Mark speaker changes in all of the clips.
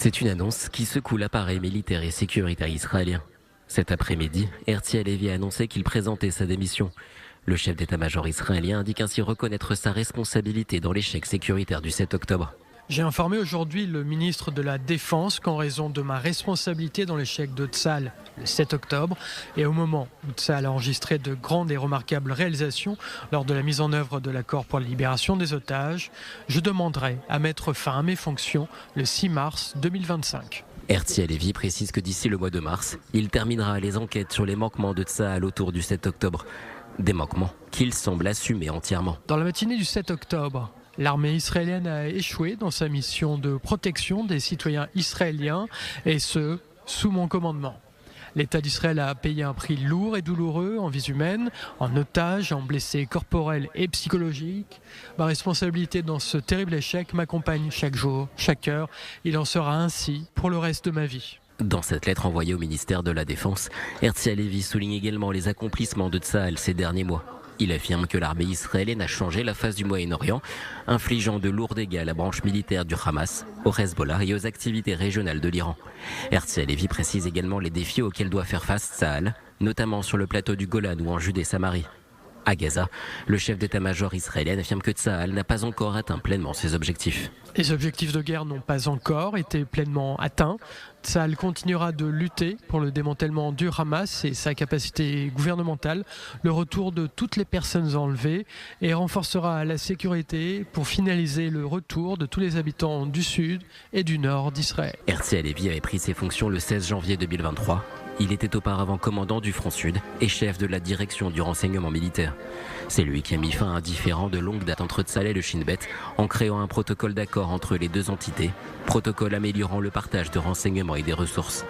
Speaker 1: C'est une annonce qui secoue l'appareil militaire et sécuritaire israélien. Cet après-midi, Herzi Halevi a annoncé qu'il présentait sa démission. Le chef d'état-major israélien indique ainsi reconnaître sa responsabilité dans l'échec sécuritaire du 7 octobre.
Speaker 2: J'ai informé aujourd'hui le ministre de la Défense qu'en raison de ma responsabilité dans l'échec de Tsahal le 7 octobre et au moment où Tsahal a enregistré de grandes et remarquables réalisations lors de la mise en œuvre de l'accord pour la libération des otages, je demanderai à mettre fin à mes fonctions le 6 mars 2025.
Speaker 1: Herzi Halevi précise que d'ici le mois de mars, il terminera les enquêtes sur les manquements de Tsahal autour du 7 octobre. Des manquements qu'il semble assumer entièrement.
Speaker 2: Dans la matinée du 7 octobre, l'armée israélienne a échoué dans sa mission de protection des citoyens israéliens, et ce, sous mon commandement. L'État d'Israël a payé un prix lourd et douloureux en vies humaines, en otages, en blessés corporels et psychologiques. Ma responsabilité dans ce terrible échec m'accompagne chaque jour, chaque heure. Il en sera ainsi pour le reste de ma vie.
Speaker 1: Dans cette lettre envoyée au ministère de la Défense, Herzi Halevi souligne également les accomplissements de Tsahal ces derniers mois. Il affirme que l'armée israélienne a changé la face du Moyen-Orient, infligeant de lourds dégâts à la branche militaire du Hamas, au Hezbollah et aux activités régionales de l'Iran. Herzi Halevi précise également les défis auxquels doit faire face Tsahal, notamment sur le plateau du Golan ou en Judée-Samarie. À Gaza, le chef d'état-major israélien affirme que Tsahal n'a pas encore atteint pleinement ses objectifs.
Speaker 2: Les objectifs de guerre n'ont pas encore été pleinement atteints. Tsahal continuera de lutter pour le démantèlement du Hamas et sa capacité gouvernementale, le retour de toutes les personnes enlevées et renforcera la sécurité pour finaliser le retour de tous les habitants du sud et du nord d'Israël.
Speaker 1: Herzi Halevi avait pris ses fonctions le 16 janvier 2023. Il était auparavant commandant du Front Sud et chef de la direction du renseignement militaire. C'est lui qui a mis fin à un différend de longue date entre Tsahal et le Shin Bet en créant un protocole d'accord entre les deux entités, protocole améliorant le partage de renseignements et des ressources.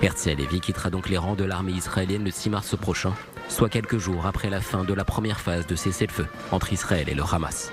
Speaker 1: Herzi Halevi quittera donc les rangs de l'armée israélienne le 6 mars prochain, soit quelques jours après la fin de la première phase de cessez-le-feu entre Israël et le Hamas.